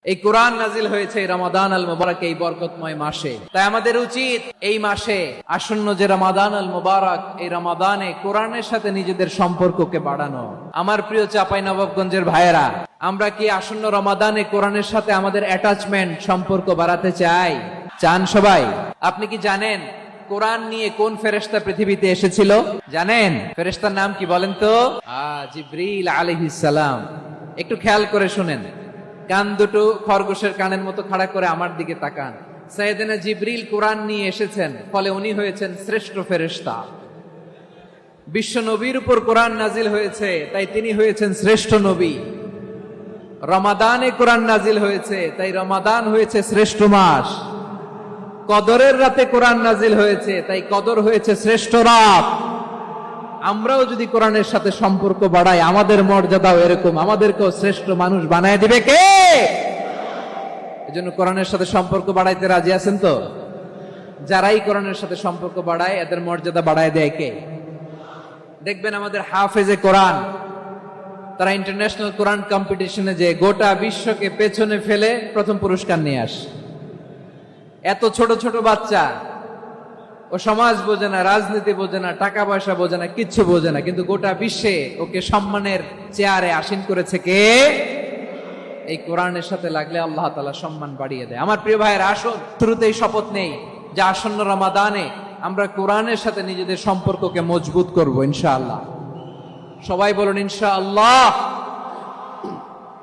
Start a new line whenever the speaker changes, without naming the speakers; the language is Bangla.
এই কোরআন নাজিল হয়েছে রমাদান আল মুবারক, এই বরকতময় মাসে। তাই আমাদের উচিত এই মাসে আসন্ন যে রমাদান আল মুবারক, এই রমাদানে কোরআনের সাথে নিজেদের সম্পর্ককে বাড়ানো। আমার প্রিয় চাঁপাইনবাবগঞ্জের ভাইয়েরা, আমরা কি আসন্ন রমাদানে কোরআনের সাথে আমাদের অ্যাটাচমেন্ট, সম্পর্ক বাড়াতে চাই? চান সবাই? আপনি কি জানেন কোরআন নিয়ে কোন ফেরেশতা পৃথিবীতে এসেছিল? জানেন ফেরেশতার নাম কি বলেন তো? জিবরিল আলাইহিস সালাম। একটু খেয়াল করে শুনেন, কান দুটো খরগোশের কানের মতো খাড়া করে আমার দিকে তাকান। সাইয়েদনা জিবরিল কোরআন নিয়ে এসেছেন, ফলে উনি হয়েছেন শ্রেষ্ঠ ফেরেশতা। বিশ্ব নবীর উপর কোরআন নাজিল হয়েছে, তাই তিনি হয়েছেন শ্রেষ্ঠ নবী। রমাদানে কোরআন নাজিল হয়েছে, তাই রমাদান হয়েছে শ্রেষ্ঠ মাস। কদরের রাতে কোরআন নাজিল হয়েছে, তাই কদর হয়েছে শ্রেষ্ঠ রাত। আমরাও যদি কোরআনের সাথে সম্পর্ক বাড়াই, আমাদের মর্যাদাও এরকম, আমাদেরকেও শ্রেষ্ঠ মানুষ বানায় দিবে কে? এজন্য কোরআনের সাথে সম্পর্ক বাড়াইতে রাজি আছেন তো? যারাই কোরআনের সাথে সম্পর্ক বাড়ায়, এদের মর্যাদা বাড়ায় দেয় কে? দেখবেন আমাদের হাফেজে কোরআন, তারা ইন্টারন্যাশনাল কোরআন কম্পিটিশনে যে গোটা বিশ্বকে পেছনে ফেলে প্রথম পুরস্কার নিয়ে আসে। এত ছোট ছোট বাচ্চা, ও সমাজ বোঝে না, রাজনীতি বোঝে না, টাকা পয়সা বোঝে না, কিচ্ছু বোঝে না, কিন্তু গোটা বিশ্বে ওকে সম্মানের চেয়ারে আসীন করেছে কে? এই কোরআনের সাথে লাগলে আল্লাহ তাআলা সম্মান বাড়িয়ে দেয়। আমার প্রিয় ভাইয়ের, আসুন শুরুতেই শপথ নেই যে আসন্ন রমাদানে আমরা কোরআনের সাথে নিজেদের সম্পর্ককে মজবুত করব ইনশাআল্লাহ। সবাই বলুন ইনশাআল্লাহ।